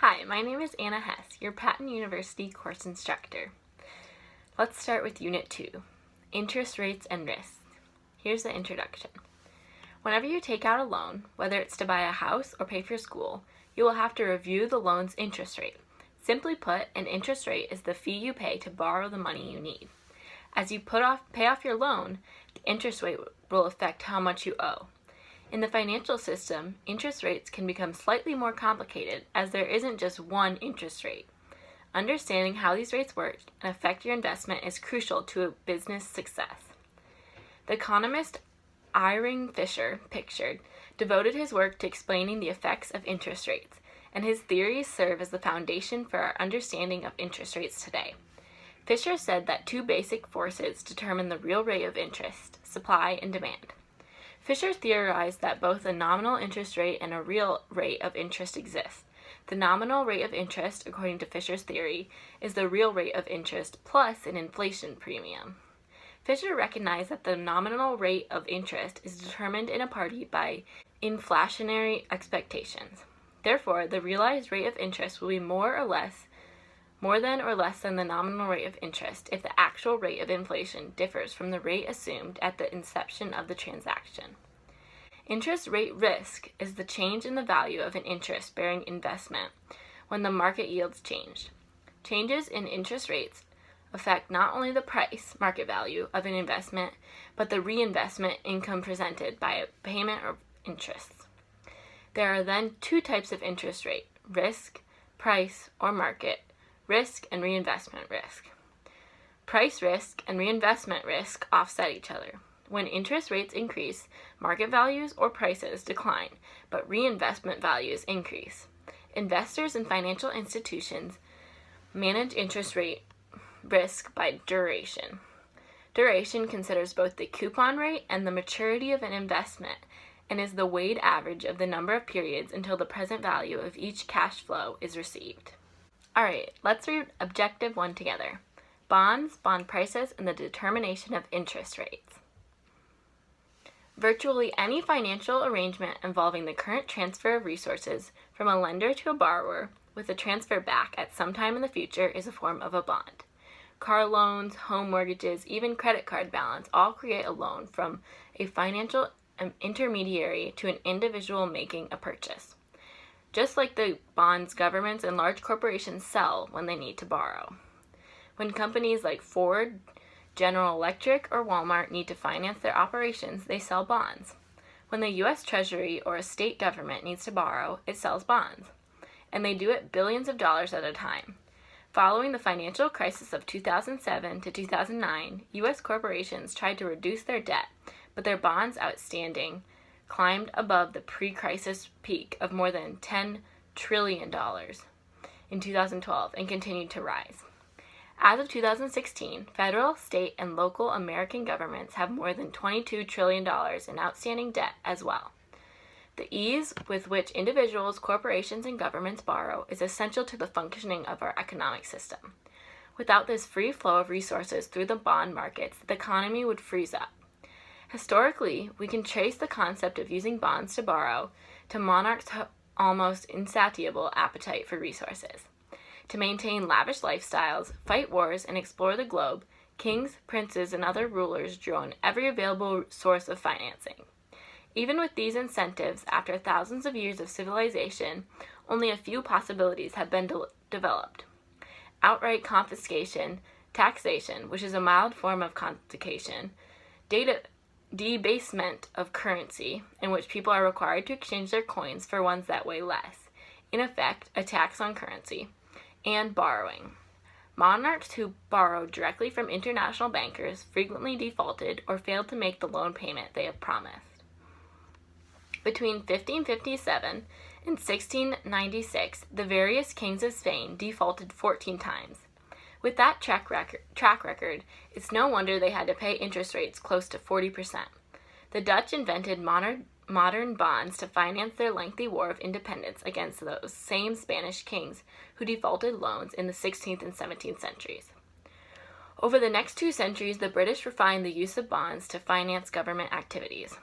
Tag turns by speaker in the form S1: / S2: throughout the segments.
S1: Hi, my name is Anna Hess, your Patton University course instructor. Let's start with Unit 2, Interest Rates and Risks. Here's the introduction. Whenever you take out a loan, whether it's to buy a house or pay for school, you will have to review the loan's interest rate. Simply put, an interest rate is the fee you pay to borrow the money you need. As you pay off your loan, the interest rate will affect how much you owe. In the financial system, interest rates can become slightly more complicated as there isn't just one interest rate. Understanding how these rates work and affect your investment is crucial to a business success. The economist Irving Fisher devoted his work to explaining the effects of interest rates, and his theories serve as the foundation for our understanding of interest rates today. Fisher said that two basic forces determine the real rate of interest: supply and demand. Fisher theorized that both a nominal interest rate and a real rate of interest exist. The nominal rate of interest, according to Fisher's theory, is the real rate of interest plus an inflation premium. Fisher recognized that the nominal rate of interest is determined in a party by inflationary expectations. Therefore, the realized rate of interest will be more than or less than the nominal rate of interest if the actual rate of inflation differs from the rate assumed at the inception of the transaction. Interest rate risk is the change in the value of an interest-bearing investment when the market yields change. Changes in interest rates affect not only the price, market value, of an investment, but the reinvestment income presented by a payment of interest. There are then two types of interest rate: risk, price, or market, risk, and reinvestment risk. Price risk and reinvestment risk offset each other. When interest rates increase, market values or prices decline, but reinvestment values increase. Investors and financial institutions manage interest rate risk by duration. Duration considers both the coupon rate and the maturity of an investment and is the weighted average of the number of periods until the present value of each cash flow is received. Alright, let's read Objective 1 together. Bonds, bond prices, and the determination of interest rates. Virtually any financial arrangement involving the current transfer of resources from a lender to a borrower with a transfer back at some time in the future is a form of a bond. Car loans, home mortgages, even credit card balance all create a loan from a financial intermediary to an individual making a purchase. Just like the bonds governments and large corporations sell when they need to borrow. When companies like Ford, General Electric, or Walmart need to finance their operations, they sell bonds. When the U.S. Treasury or a state government needs to borrow, it sells bonds. And they do it billions of dollars at a time. Following the financial crisis of 2007 to 2009, U.S. corporations tried to reduce their debt, but their bonds outstanding climbed above the pre-crisis peak of more than $10 trillion in 2012 and continued to rise. As of 2016, federal, state, and local American governments have more than $22 trillion in outstanding debt as well. The ease with which individuals, corporations, and governments borrow is essential to the functioning of our economic system. Without this free flow of resources through the bond markets, the economy would freeze up. Historically, we can trace the concept of using bonds to borrow to monarchs' almost insatiable appetite for resources. To maintain lavish lifestyles, fight wars, and explore the globe, kings, princes, and other rulers drew on every available source of financing. Even with these incentives, after thousands of years of civilization, only a few possibilities have been developed. Outright confiscation, taxation, which is a mild form of confiscation, debasement of currency, in which people are required to exchange their coins for ones that weigh less, in effect, a tax on currency, and borrowing. Monarchs who borrowed directly from international bankers frequently defaulted or failed to make the loan payment they have promised. Between 1557 and 1696, the various kings of Spain defaulted 14 times. With that track record, it's no wonder they had to pay interest rates close to 40%. The Dutch invented modern bonds to finance their lengthy war of independence against those same Spanish kings who defaulted loans in the 16th and 17th centuries. Over the next 2 centuries, the British refined the use of bonds to finance government activities.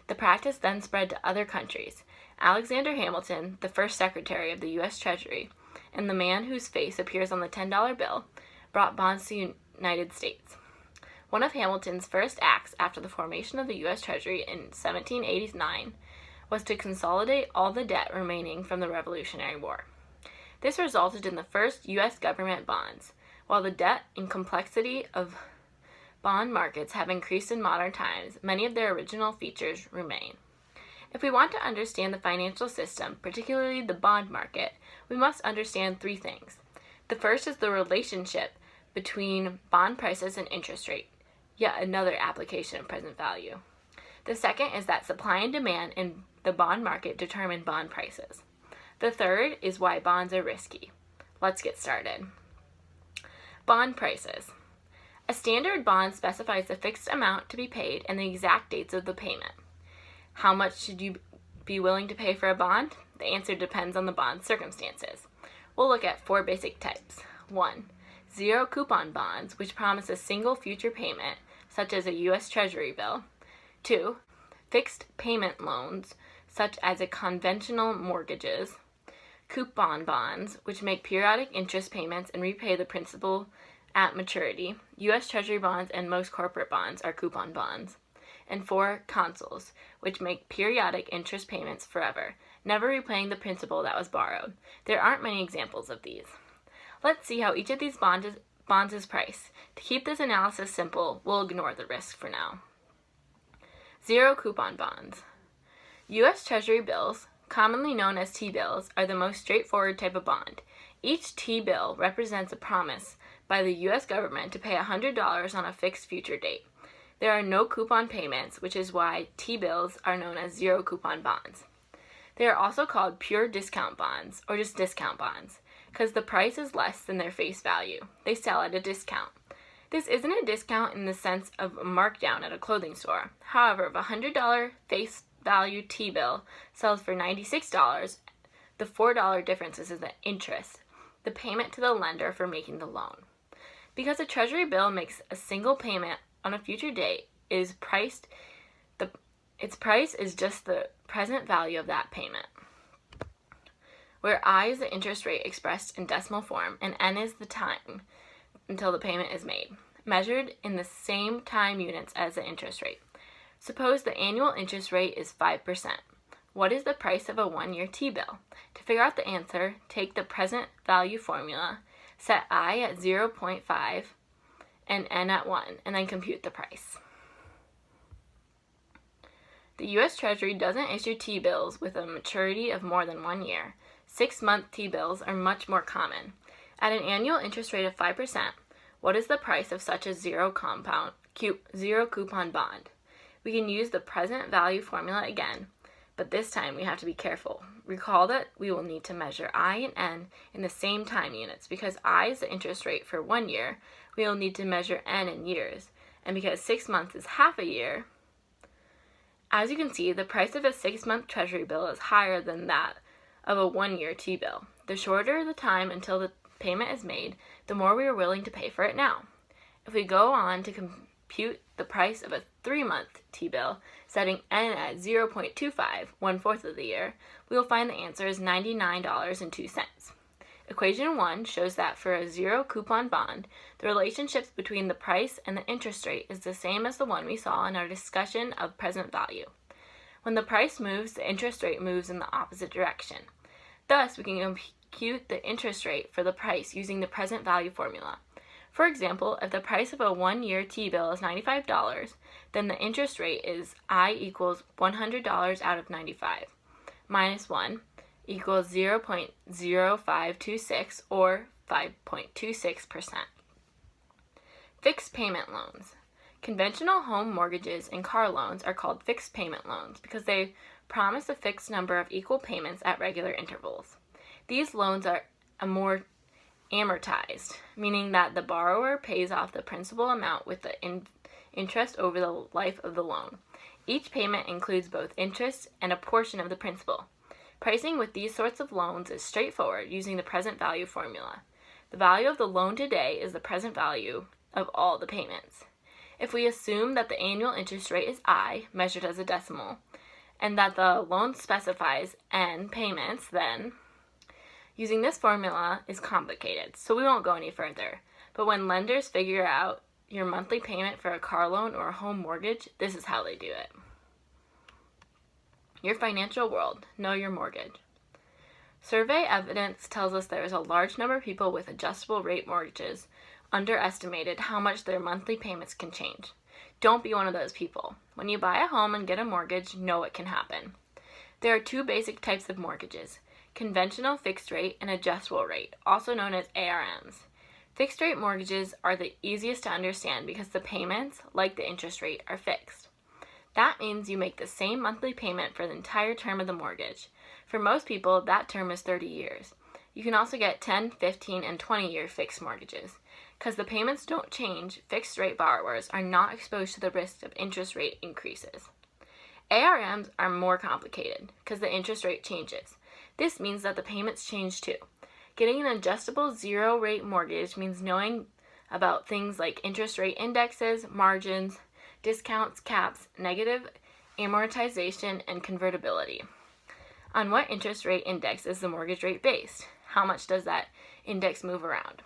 S1: The practice then spread to other countries. Alexander Hamilton, the first Secretary of the U.S. Treasury, and the man whose face appears on the $10 bill brought bonds to the United States. One of Hamilton's first acts after the formation of the U.S. Treasury in 1789 was to consolidate all the debt remaining from the Revolutionary War. This resulted in the first U.S. government bonds. While the debt and complexity of bond markets have increased in modern times, many of their original features remain. If we want to understand the financial system, particularly the bond market, we must understand three things. The first is the relationship between bond prices and interest rate, yet another application of present value. The second is that supply and demand in the bond market determine bond prices. The third is why bonds are risky. Let's get started. Bond prices. A standard bond specifies the fixed amount to be paid and the exact dates of the payment. How much should you be willing to pay for a bond? The answer depends on the bond's circumstances. We'll look at four basic types. 1. Zero coupon bonds, which promise a single future payment, such as a U.S. Treasury bill. 2. Fixed payment loans, such as conventional mortgages. Coupon bonds, which make periodic interest payments and repay the principal at maturity. U.S. Treasury bonds and most corporate bonds are coupon bonds. And 4. Consols, which make periodic interest payments forever, never repaying the principal that was borrowed. There aren't many examples of these. Let's see how each of these bonds is priced. To keep this analysis simple, we'll ignore the risk for now. Zero coupon bonds. U.S. Treasury bills, commonly known as T-bills, are the most straightforward type of bond. Each T-bill represents a promise by the U.S. government to pay $100 on a fixed future date. There are no coupon payments, which is why T-bills are known as zero coupon bonds. They are also called pure discount bonds, or just discount bonds, because the price is less than their face value. They sell at a discount. This isn't a discount in the sense of a markdown at a clothing store. However, if a $100 face value T-bill sells for $96, the $4 difference is the interest, the payment to the lender for making the loan. Because a Treasury bill makes a single payment on a future date, its price is just the present value of that payment, where I is the interest rate expressed in decimal form and N is the time until the payment is made, measured in the same time units as the interest rate. Suppose the annual interest rate is 5%. What is the price of a 1-year T-bill? To figure out the answer, take the present value formula, set I at 0.5 and N at 1, and then compute the price. The U.S. Treasury doesn't issue T-bills with a maturity of more than 1 year. 6-month T-bills are much more common. At an annual interest rate of 5%, what is the price of such a zero coupon bond? We can use the present value formula again, but this time we have to be careful. Recall that we will need to measure I and N in the same time units. Because I is the interest rate for 1 year, we will need to measure N in years. And because 6 months is half a year, as you can see, the price of a 6-month Treasury bill is higher than that of a 1-year T-bill. The shorter the time until the payment is made, the more we are willing to pay for it now. If we go on to compute the price of a 3-month T-bill, setting N at 0.25, 1/4 of the year, we will find the answer is $99.02. Equation 1 shows that for a zero coupon bond, the relationships between the price and the interest rate is the same as the one we saw in our discussion of present value. When the price moves, the interest rate moves in the opposite direction. Thus, we can compute the interest rate for the price using the present value formula. For example, if the price of a 1-year T-bill is $95, then the interest rate is I equals $100 out of 95, minus 1 equals 0.0526 or 5.26%. Fixed payment loans. Conventional home mortgages and car loans are called fixed payment loans because they promise a fixed number of equal payments at regular intervals. These loans are more amortized, meaning that the borrower pays off the principal amount with the interest over the life of the loan. Each payment includes both interest and a portion of the principal. Pricing with these sorts of loans is straightforward using the present value formula. The value of the loan today is the present value of all the payments. If we assume that the annual interest rate is I, measured as a decimal, and that the loan specifies N payments, then Using this formula is complicated, so we won't go any further. But when lenders figure out your monthly payment for a car loan or a home mortgage, this is how they do it. Your financial world. Know your mortgage. Survey evidence tells us there is a large number of people with adjustable rate mortgages underestimated how much their monthly payments can change. Don't be one of those people. When you buy a home and get a mortgage, know it can happen. There are two basic types of mortgages: conventional fixed rate and adjustable rate, also known as ARMs. Fixed rate mortgages are the easiest to understand because the payments, like the interest rate, are fixed. That means you make the same monthly payment for the entire term of the mortgage. For most people, that term is 30 years. You can also get 10, 15, and 20-year fixed mortgages. Because the payments don't change, fixed rate borrowers are not exposed to the risk of interest rate increases. ARMs are more complicated because the interest rate changes. This means that the payments change too. Getting an adjustable zero-rate mortgage means knowing about things like interest rate indexes, margins, discounts, caps, negative amortization, and convertibility. On what interest rate index is the mortgage rate based? How much does that index move around?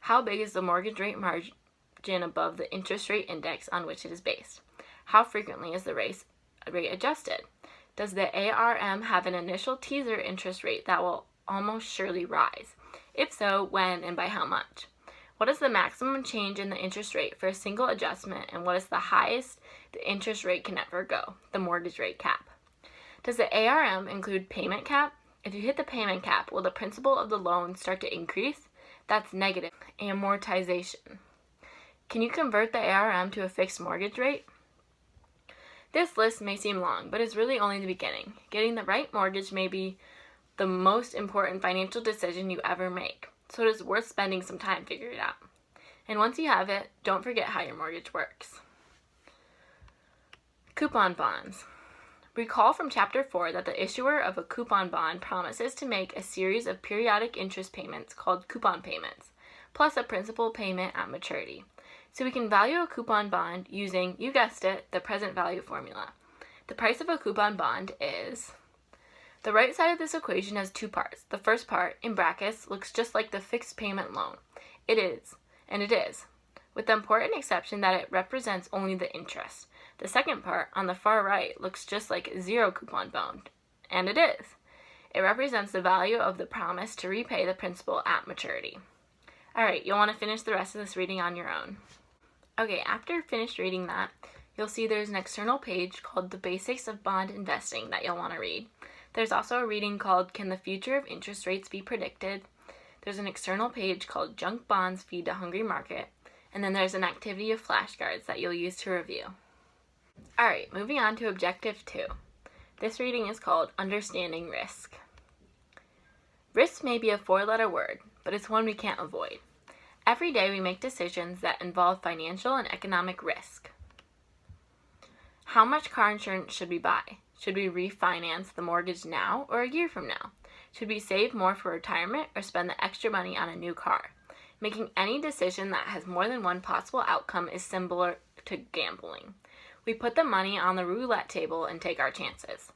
S1: How big is the mortgage rate margin above the interest rate index on which it is based? How frequently is the rate adjusted? Does the ARM have an initial teaser interest rate that will almost surely rise? If so, when and by how much? What is the maximum change in the interest rate for a single adjustment, and what is the highest the interest rate can ever go, the mortgage rate cap? Does the ARM include payment cap? If you hit the payment cap, will the principal of the loan start to increase? That's negative amortization. Can you convert the ARM to a fixed mortgage rate? This list may seem long, but it's really only the beginning. Getting the right mortgage may be the most important financial decision you ever make, so it is worth spending some time figuring it out. And once you have it, don't forget how your mortgage works. Coupon bonds. Recall from Chapter 4 that the issuer of a coupon bond promises to make a series of periodic interest payments called coupon payments, plus a principal payment at maturity. So we can value a coupon bond using, you guessed it, the present value formula. The price of a coupon bond is... The right side of this equation has two parts. The first part, in brackets, looks just like the fixed payment loan. It is, with the important exception that it represents only the interest. The second part, on the far right, looks just like a zero coupon bond, and it is. It represents the value of the promise to repay the principal at maturity. Alright, you'll want to finish the rest of this reading on your own. Okay, after finished reading that, you'll see there's an external page called The Basics of Bond Investing that you'll want to read. There's also a reading called Can the Future of Interest Rates Be Predicted? There's an external page called Junk Bonds Feed a Hungry Market, and then there's an activity of flashcards that you'll use to review. Alright, moving on to Objective 2. This reading is called Understanding Risk. Risk may be a four-letter word, but it's one we can't avoid. Every day we make decisions that involve financial and economic risk. How much car insurance should we buy? Should we refinance the mortgage now or a year from now? Should we save more for retirement or spend the extra money on a new car? Making any decision that has more than one possible outcome is similar to gambling. We put the money on the roulette table and take our chances.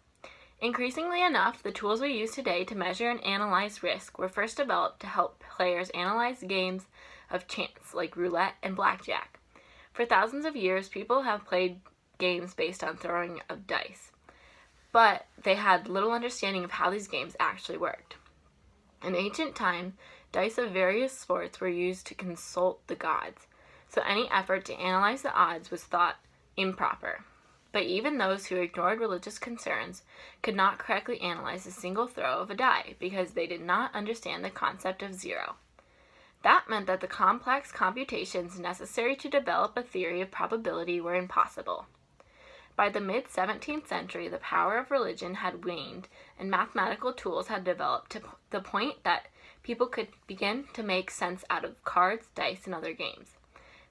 S1: Increasingly enough, the tools we use today to measure and analyze risk were first developed to help players analyze games of chance like roulette and blackjack. For thousands of years, people have played games based on throwing of dice, but they had little understanding of how these games actually worked. In ancient time, dice of various sports were used to consult the gods, so any effort to analyze the odds was thought improper. But even those who ignored religious concerns could not correctly analyze a single throw of a die because they did not understand the concept of zero. That meant that the complex computations necessary to develop a theory of probability were impossible. By the mid-17th century, the power of religion had waned and mathematical tools had developed to the point that people could begin to make sense out of cards, dice, and other games.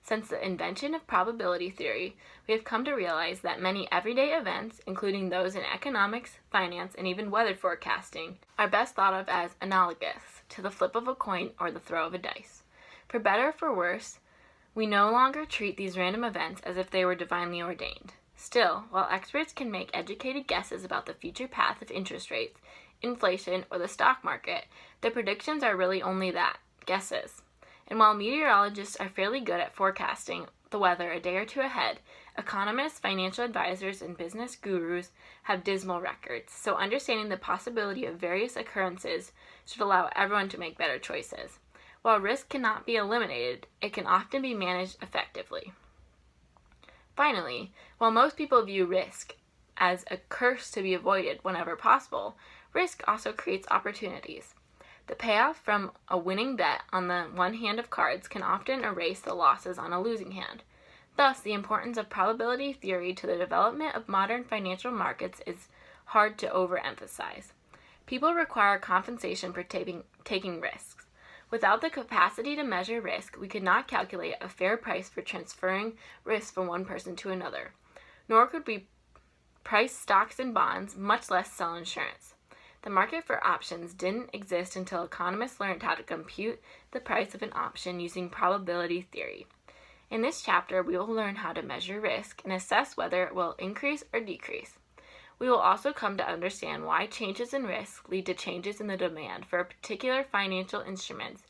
S1: Since the invention of probability theory, we have come to realize that many everyday events, including those in economics, finance, and even weather forecasting, are best thought of as analogous to the flip of a coin or the throw of a dice. For better or for worse, we no longer treat these random events as if they were divinely ordained. Still, while experts can make educated guesses about the future path of interest rates, inflation, or the stock market, the predictions are really only that, guesses. And while meteorologists are fairly good at forecasting the weather a day or two ahead, economists, financial advisors, and business gurus have dismal records, so understanding the possibility of various occurrences should allow everyone to make better choices. While risk cannot be eliminated, it can often be managed effectively. Finally, while most people view risk as a curse to be avoided whenever possible, risk also creates opportunities. The payoff from a winning bet on the one hand of cards can often erase the losses on a losing hand. Thus, the importance of probability theory to the development of modern financial markets is hard to overemphasize. People require compensation for taking risks. Without the capacity to measure risk, we could not calculate a fair price for transferring risk from one person to another, nor could we price stocks and bonds, much less sell insurance. The market for options didn't exist until economists learned how to compute the price of an option using probability theory. In this chapter, we will learn how to measure risk and assess whether it will increase or decrease. We will also come to understand why changes in risk lead to changes in the demand for particular financial instruments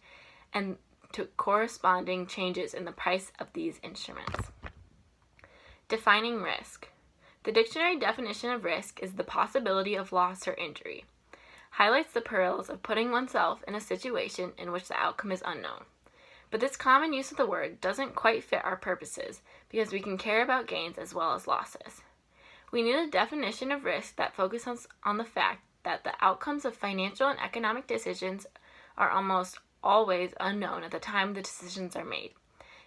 S1: and to corresponding changes in the price of these instruments. Defining risk. The dictionary definition of risk is the possibility of loss or injury. Highlights the perils of putting oneself in a situation in which the outcome is unknown. But this common use of the word doesn't quite fit our purposes because we can care about gains as well as losses. We need a definition of risk that focuses on the fact that the outcomes of financial and economic decisions are almost always unknown at the time the decisions are made.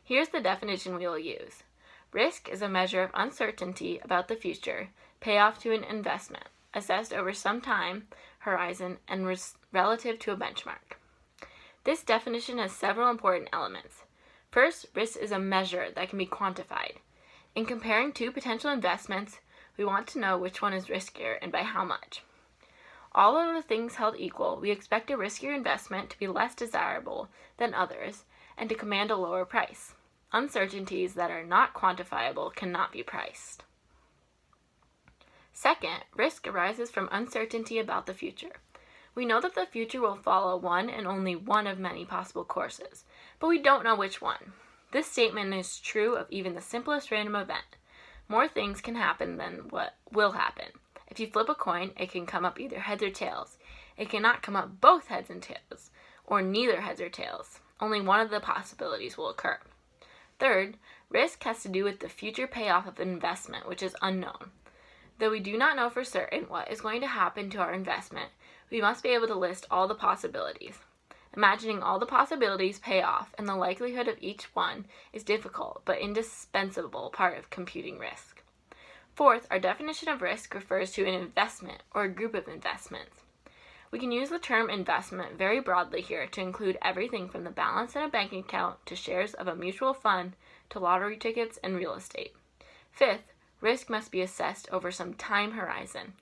S1: Here's the definition we will use. Risk is a measure of uncertainty about the future, payoff to an investment, assessed over some time horizon and relative to a benchmark. This definition has several important elements. First, risk is a measure that can be quantified. In comparing two potential investments, we want to know which one is riskier and by how much. All other things held equal, we expect a riskier investment to be less desirable than others and to command a lower price. Uncertainties that are not quantifiable cannot be priced. Second, risk arises from uncertainty about the future. We know that the future will follow one and only one of many possible courses, but we don't know which one. This statement is true of even the simplest random event. More things can happen than what will happen. If you flip a coin, it can come up either heads or tails. It cannot come up both heads and tails, or neither heads or tails. Only one of the possibilities will occur. Third, risk has to do with the future payoff of an investment, which is unknown. Though we do not know for certain what is going to happen to our investment, we must be able to list all the possibilities. Imagining all the possibilities pay off and the likelihood of each one is difficult but indispensable part of computing risk. Fourth, our definition of risk refers to an investment or a group of investments. We can use the term investment very broadly here to include everything from the balance in a bank account to shares of a mutual fund to lottery tickets and real estate. Fifth, risk must be assessed over some time horizon.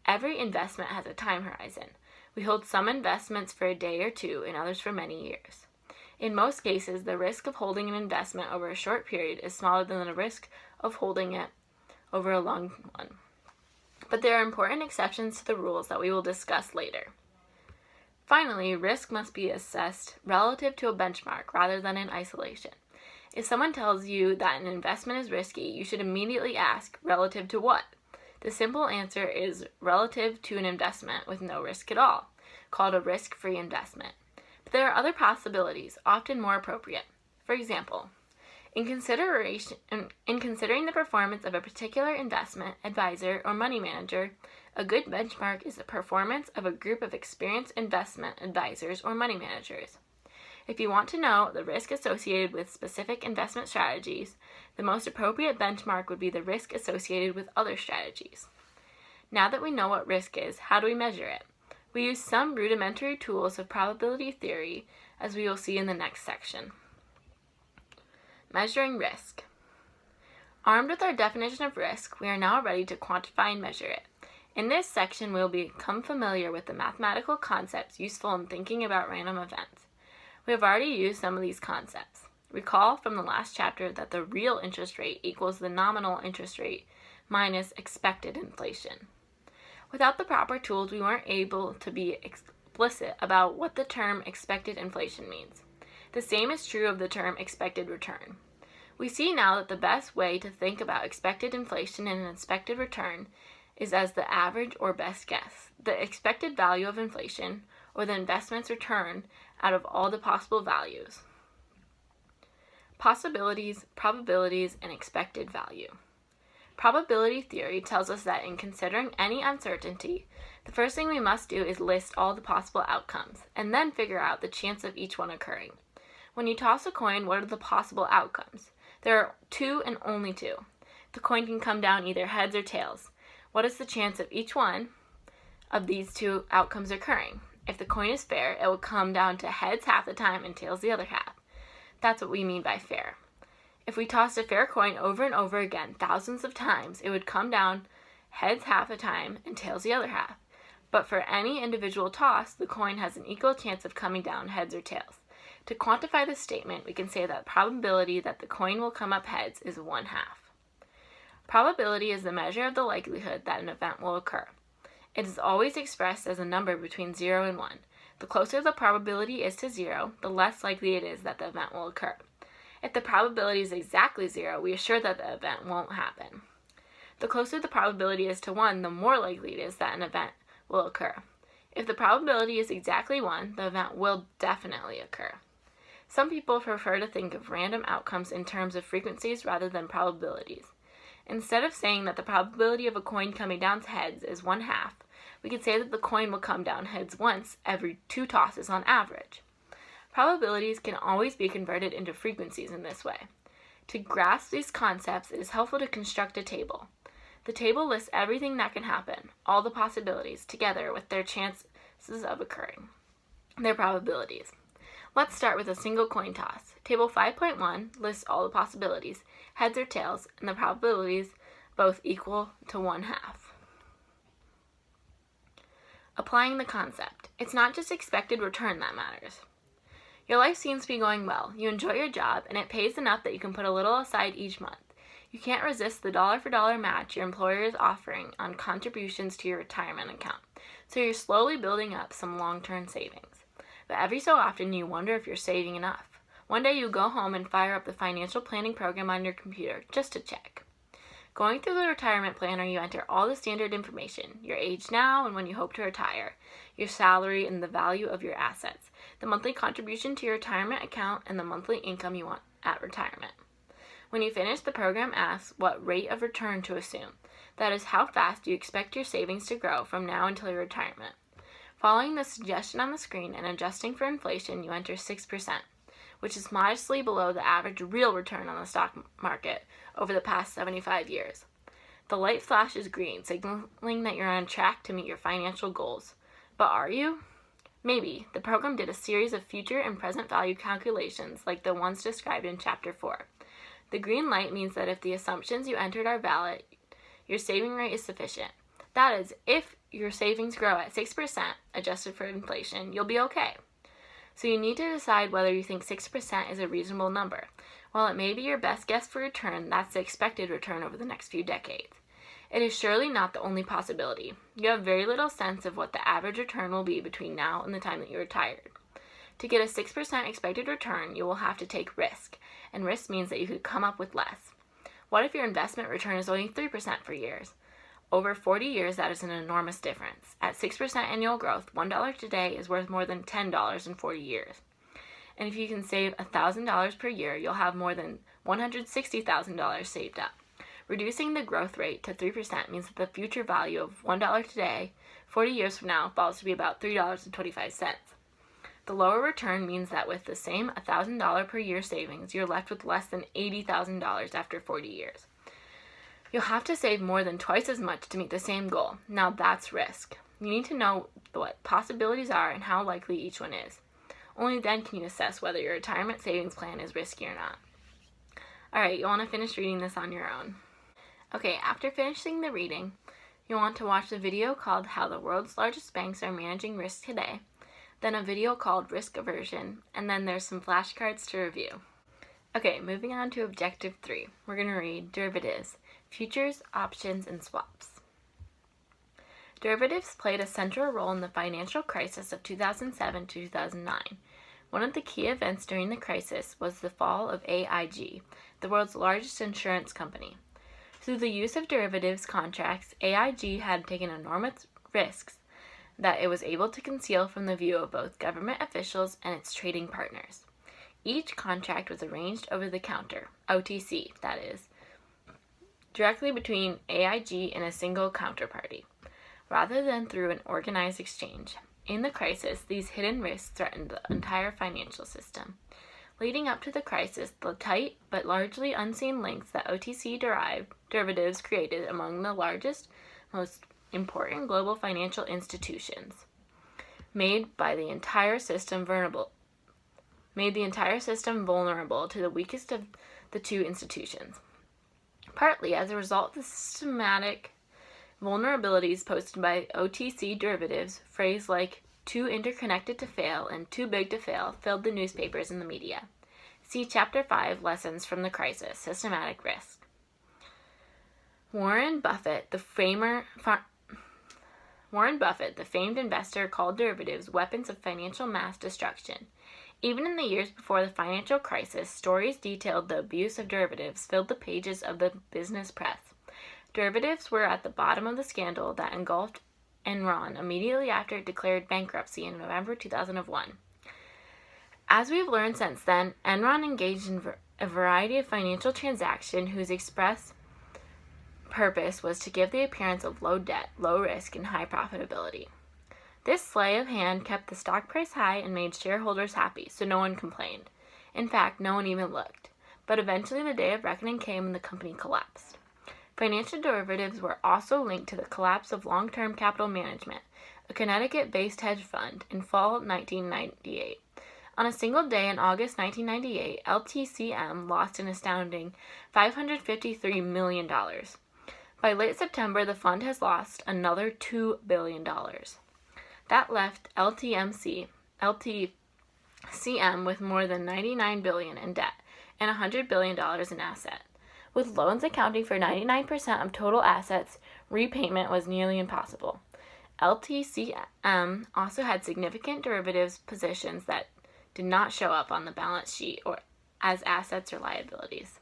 S1: Every investment has a time horizon. We hold some investments for a day or two and others for many years. In most cases, the risk of holding an investment over a short period is smaller than the risk of holding it over a long one. But there are important exceptions to the rules that we will discuss later. Finally, risk must be assessed relative to a benchmark rather than in isolation. If someone tells you that an investment is risky, you should immediately ask, relative to what? The simple answer is relative to an investment with no risk at all, called a risk-free investment. But there are other possibilities, often more appropriate. For example, in considering the performance of a particular investment advisor or money manager, a good benchmark is the performance of a group of experienced investment advisors or money managers. If you want to know the risk associated with specific investment strategies, the most appropriate benchmark would be the risk associated with other strategies. Now that we know what risk is, how do we measure it? We use some rudimentary tools of probability theory, as we will see in the next section. Measuring risk. Armed with our definition of risk, we are now ready to quantify and measure it. In this section, we will become familiar with the mathematical concepts useful in thinking about random events. We have already used some of these concepts. Recall from the last chapter that the real interest rate equals the nominal interest rate minus expected inflation. Without the proper tools, we weren't able to be explicit about what the term expected inflation means. The same is true of the term expected return. We see now that the best way to think about expected inflation and an expected return is as the average or best guess, the expected value of inflation, or the investment's return out of all the possible values. Possibilities, probabilities, and expected value. Probability theory tells us that in considering any uncertainty, the first thing we must do is list all the possible outcomes, and then figure out the chance of each one occurring. When you toss a coin, what are the possible outcomes? There are two and only two. The coin can come down either heads or tails. What is the chance of each one of these two outcomes occurring? If the coin is fair, it will come down to heads half the time and tails the other half. That's what we mean by fair. If we tossed a fair coin over and over again thousands of times, it would come down heads half the time and tails the other half. But for any individual toss, the coin has an equal chance of coming down heads or tails. To quantify this statement, we can say that the probability that the coin will come up heads is 1/2. Probability is the measure of the likelihood that an event will occur. It is always expressed as a number between 0 and 1. The closer the probability is to 0, the less likely it is that the event will occur. If the probability is exactly 0, we are sure that the event won't happen. The closer the probability is to 1, the more likely it is that an event will occur. If the probability is exactly 1, the event will definitely occur. Some people prefer to think of random outcomes in terms of frequencies rather than probabilities. Instead of saying that the probability of a coin coming down heads is 1/2, we could say that the coin will come down heads once every 2 tosses on average. Probabilities can always be converted into frequencies in this way. To grasp these concepts, it is helpful to construct a table. The table lists everything that can happen, all the possibilities, together with their chances of occurring, their probabilities. Let's start with a single coin toss. Table 5.1 lists all the possibilities, heads or tails, and the probabilities both equal to 1/2. Applying the concept. It's not just expected return that matters. Your life seems to be going well. You enjoy your job, and it pays enough that you can put a little aside each month. You can't resist the dollar-for-dollar match your employer is offering on contributions to your retirement account, so you're slowly building up some long-term savings. But every so often you wonder if you're saving enough. One day you go home and fire up the financial planning program on your computer just to check. Going through the retirement planner, you enter all the standard information, your age now and when you hope to retire, your salary and the value of your assets, the monthly contribution to your retirement account, and the monthly income you want at retirement. When you finish, the program asks what rate of return to assume. That is how fast you expect your savings to grow from now until your retirement. Following the suggestion on the screen and adjusting for inflation, you enter 6%, which is modestly below the average real return on the stock market over the past 75 years. The light flashes green, signaling that you're on track to meet your financial goals. But are you? Maybe. The program did a series of future and present value calculations like the ones described in Chapter 4. The green light means that if the assumptions you entered are valid, your saving rate is sufficient. That is, if your savings grow at 6% adjusted for inflation, you'll be okay. So you need to decide whether you think 6% is a reasonable number. While it may be your best guess for return, that's the expected return over the next few decades. It is surely not the only possibility. You have very little sense of what the average return will be between now and the time that you're retired. To get a 6% expected return, you will have to take risk, and risk means that you could come up with less. What if your investment return is only 3% for years? Over 40 years, that is an enormous difference. At 6% annual growth, $1 today is worth more than $10 in 40 years. And if you can save $1,000 per year, you'll have more than $160,000 saved up. Reducing the growth rate to 3% means that the future value of $1 today, 40 years from now, falls to be about $3.25. The lower return means that with the same $1,000 per year savings, you're left with less than $80,000 after 40 years. You'll have to save more than twice as much to meet the same goal. Now that's risk. You need to know what possibilities are and how likely each one is. Only then can you assess whether your retirement savings plan is risky or not. Alright, you'll want to finish reading this on your own. Okay, after finishing the reading, you'll want to watch the video called How the World's Largest Banks Are Managing Risk Today, then a video called Risk Aversion, and then there's some flashcards to review. Okay, moving on to Objective 3. We're going to read Derivatives, Futures, Options, and Swaps. Derivatives played a central role in the financial crisis of 2007 to 2009. One of the key events during the crisis was the fall of AIG, the world's largest insurance company. Through the use of derivatives contracts, AIG had taken enormous risks that it was able to conceal from the view of both government officials and its trading partners. Each contract was arranged over the counter, OTC, that is, directly between AIG and a single counterparty, rather than through an organized exchange. In the crisis, these hidden risks threatened the entire financial system. Leading up to the crisis, the tight but largely unseen links that OTC-derived derivatives created among the largest, most important global financial institutions made the entire system vulnerable to the weakest of the two institutions. Partly as a result of the systematic vulnerabilities posted by OTC derivatives, phrases like too interconnected to fail and too big to fail filled the newspapers and the media. See Chapter 5, Lessons from the Crisis, Systematic Risk. Warren Buffett, the famed investor, called derivatives weapons of financial mass destruction. Even in the years before the financial crisis, stories detailed the abuse of derivatives filled the pages of the business press. Derivatives were at the bottom of the scandal that engulfed Enron immediately after it declared bankruptcy in November 2001. As we have learned since then, Enron engaged in a variety of financial transactions whose express purpose was to give the appearance of low debt, low risk, and high profitability. This sleight of hand kept the stock price high and made shareholders happy, so no one complained. In fact, no one even looked. But eventually the day of reckoning came and the company collapsed. Financial derivatives were also linked to the collapse of Long-Term Capital Management, a Connecticut-based hedge fund, in fall 1998. On a single day in August 1998, LTCM lost an astounding $553 million. By late September, the fund has lost another $2 billion. That left LTCM with more than $99 billion in debt and $100 billion in asset. With loans accounting for 99% of total assets, repayment was nearly impossible. LTCM also had significant derivatives positions that did not show up on the balance sheet or as assets or liabilities.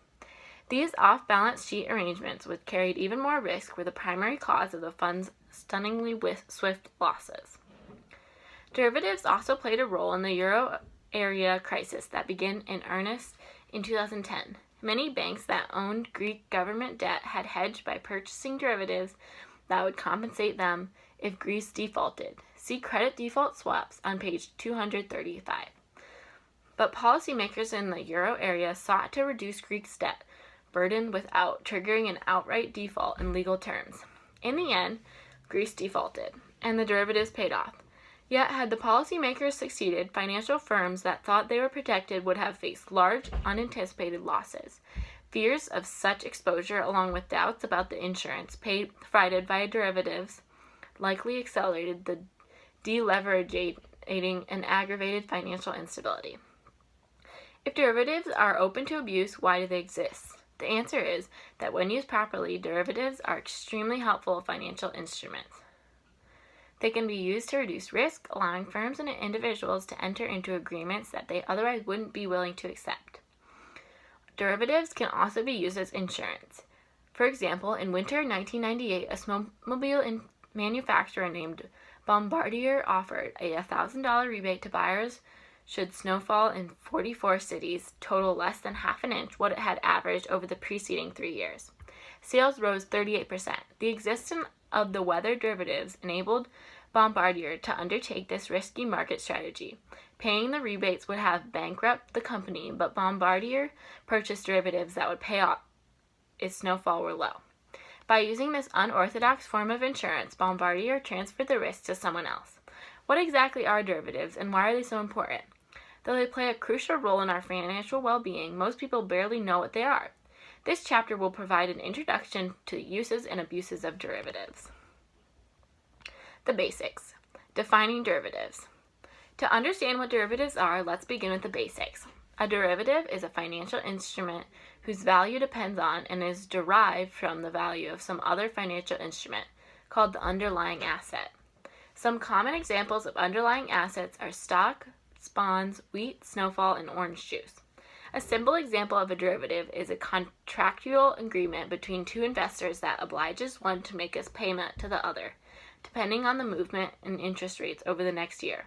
S1: These off-balance sheet arrangements, which carried even more risk, were the primary cause of the fund's stunningly swift losses. Derivatives also played a role in the euro area crisis that began in earnest in 2010. Many banks that owned Greek government debt had hedged by purchasing derivatives that would compensate them if Greece defaulted. See credit default swaps on page 235. But policymakers in the euro area sought to reduce Greece's debt burden without triggering an outright default in legal terms. In the end, Greece defaulted, and the derivatives paid off. Yet, had the policymakers succeeded, financial firms that thought they were protected would have faced large, unanticipated losses. Fears of such exposure, along with doubts about the insurance provided by derivatives, likely accelerated the deleveraging and aggravated financial instability. If derivatives are open to abuse, why do they exist? The answer is that when used properly, derivatives are extremely helpful financial instruments. They can be used to reduce risk, allowing firms and individuals to enter into agreements that they otherwise wouldn't be willing to accept. Derivatives can also be used as insurance. For example, in winter 1998, a snowmobile manufacturer named Bombardier offered a $1,000 rebate to buyers should snowfall in 44 cities total less than half an inch what it had averaged over the preceding 3 years. Sales rose 38%. The existence of the weather derivatives enabled Bombardier to undertake this risky market strategy. Paying the rebates would have bankrupted the company, but Bombardier purchased derivatives that would pay off if snowfall were low. By using this unorthodox form of insurance, Bombardier transferred the risk to someone else. What exactly are derivatives, and why are they so important? Though they play a crucial role in our financial well-being, most people barely know what they are. This chapter will provide an introduction to the uses and abuses of derivatives. The basics. Defining derivatives. To understand what derivatives are, let's begin with the basics. A derivative is a financial instrument whose value depends on and is derived from the value of some other financial instrument, called the underlying asset. Some common examples of underlying assets are stocks, bonds, wheat, snowfall, and orange juice. A simple example of a derivative is a contractual agreement between two investors that obliges one to make a payment to the other, depending on the movement in interest rates over the next year.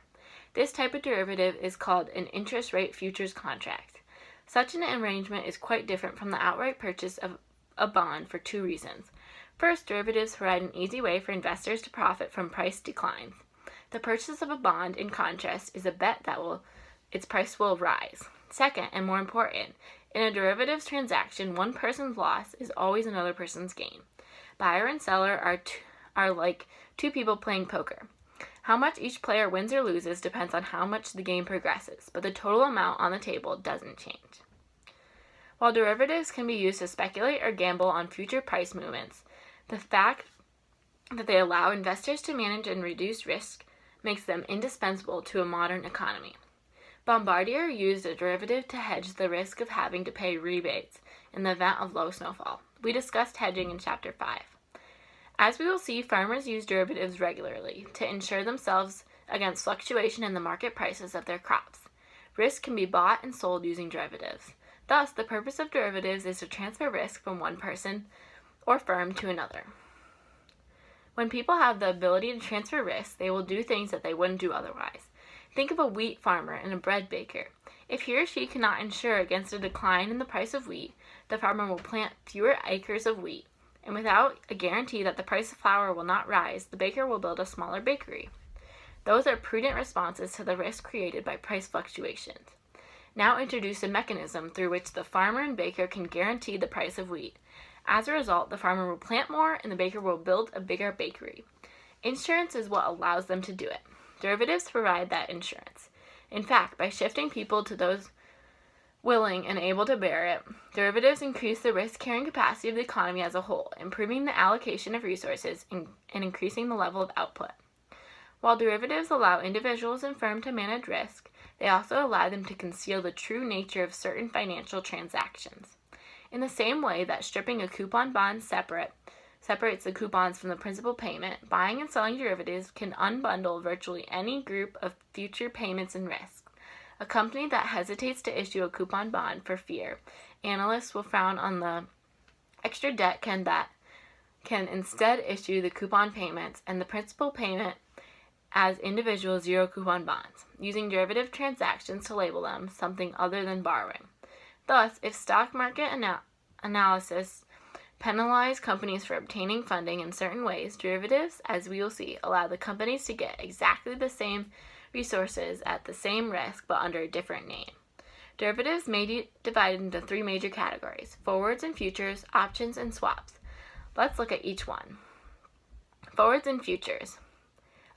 S1: This type of derivative is called an interest rate futures contract. Such an arrangement is quite different from the outright purchase of a bond for two reasons. First, derivatives provide an easy way for investors to profit from price declines. The purchase of a bond, in contrast, is a bet that its price will rise. Second, and more important, in a derivatives transaction, one person's loss is always another person's gain. Buyer and seller are like two people playing poker. How much each player wins or loses depends on how much the game progresses, but the total amount on the table doesn't change. While derivatives can be used to speculate or gamble on future price movements, the fact that they allow investors to manage and reduce risk makes them indispensable to a modern economy. Bombardier used a derivative to hedge the risk of having to pay rebates in the event of low snowfall. We discussed hedging in Chapter 5. As we will see, farmers use derivatives regularly to insure themselves against fluctuation in the market prices of their crops. Risk can be bought and sold using derivatives. Thus, the purpose of derivatives is to transfer risk from one person or firm to another. When people have the ability to transfer risk, they will do things that they wouldn't do otherwise. Think of a wheat farmer and a bread baker. If he or she cannot insure against a decline in the price of wheat, the farmer will plant fewer acres of wheat, and without a guarantee that the price of flour will not rise, the baker will build a smaller bakery. Those are prudent responses to the risk created by price fluctuations. Now introduce a mechanism through which the farmer and baker can guarantee the price of wheat. As a result, the farmer will plant more and the baker will build a bigger bakery. Insurance is what allows them to do it. Derivatives provide that insurance. In fact, by shifting people to those willing and able to bear it, derivatives increase the risk-carrying capacity of the economy as a whole, improving the allocation of resources and increasing the level of output. While derivatives allow individuals and firms to manage risk, they also allow them to conceal the true nature of certain financial transactions. In the same way that stripping a coupon bond separates the coupons from the principal payment, buying and selling derivatives can unbundle virtually any group of future payments and risks. A company that hesitates to issue a coupon bond for fear analysts will frown on the extra debt can instead issue the coupon payments and the principal payment as individual zero coupon bonds, using derivative transactions to label them something other than borrowing. Thus, if stock market analysis penalize companies for obtaining funding in certain ways, derivatives, as we will see, allow the companies to get exactly the same resources at the same risk but under a different name. Derivatives may be divided into three major categories: forwards and futures, options, and swaps. Let's look at each one. Forwards and futures.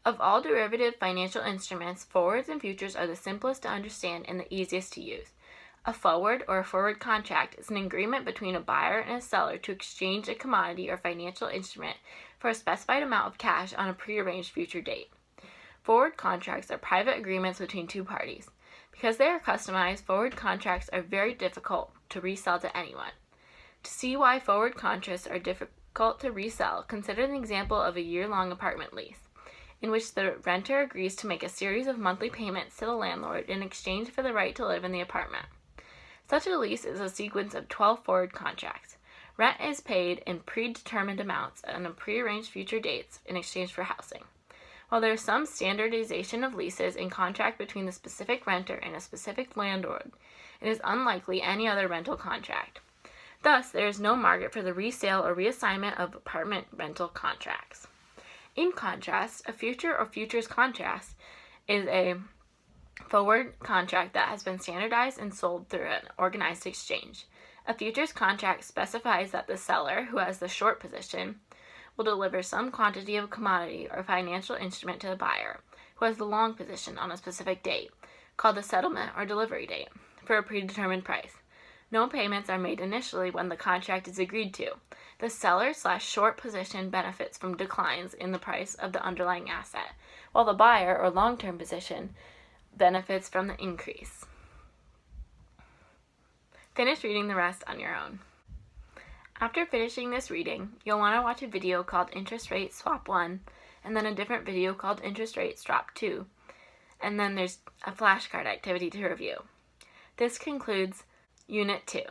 S1: Of all derivative financial instruments, forwards and futures are the simplest to understand and the easiest to use. A forward or a forward contract is an agreement between a buyer and a seller to exchange a commodity or financial instrument for a specified amount of cash on a prearranged future date. Forward contracts are private agreements between two parties. Because they are customized, forward contracts are very difficult to resell to anyone. To see why forward contracts are difficult to resell, consider the example of a year-long apartment lease, in which the renter agrees to make a series of monthly payments to the landlord in exchange for the right to live in the apartment. Such a lease is a sequence of 12 forward contracts. Rent is paid in predetermined amounts on prearranged future dates in exchange for housing. While there is some standardization of leases in contract between the specific renter and a specific landlord, it is unlikely any other rental contract. Thus, there is no market for the resale or reassignment of apartment rental contracts. In contrast, a future or futures contract is a forward contract that has been standardized and sold through an organized exchange. A futures contract specifies that the seller, who has the short position, will deliver some quantity of commodity or financial instrument to the buyer, who has the long position on a specific date, called the settlement or delivery date, for a predetermined price. No payments are made initially when the contract is agreed to. The seller/short position benefits from declines in the price of the underlying asset, while the buyer or long-term position benefits from the increase. Finish reading the rest on your own. After finishing this reading, you'll want to watch a video called Interest Rate Swap 1, and then a different video called Interest Rate Swap 2, and then there's a flashcard activity to review. This concludes Unit 2.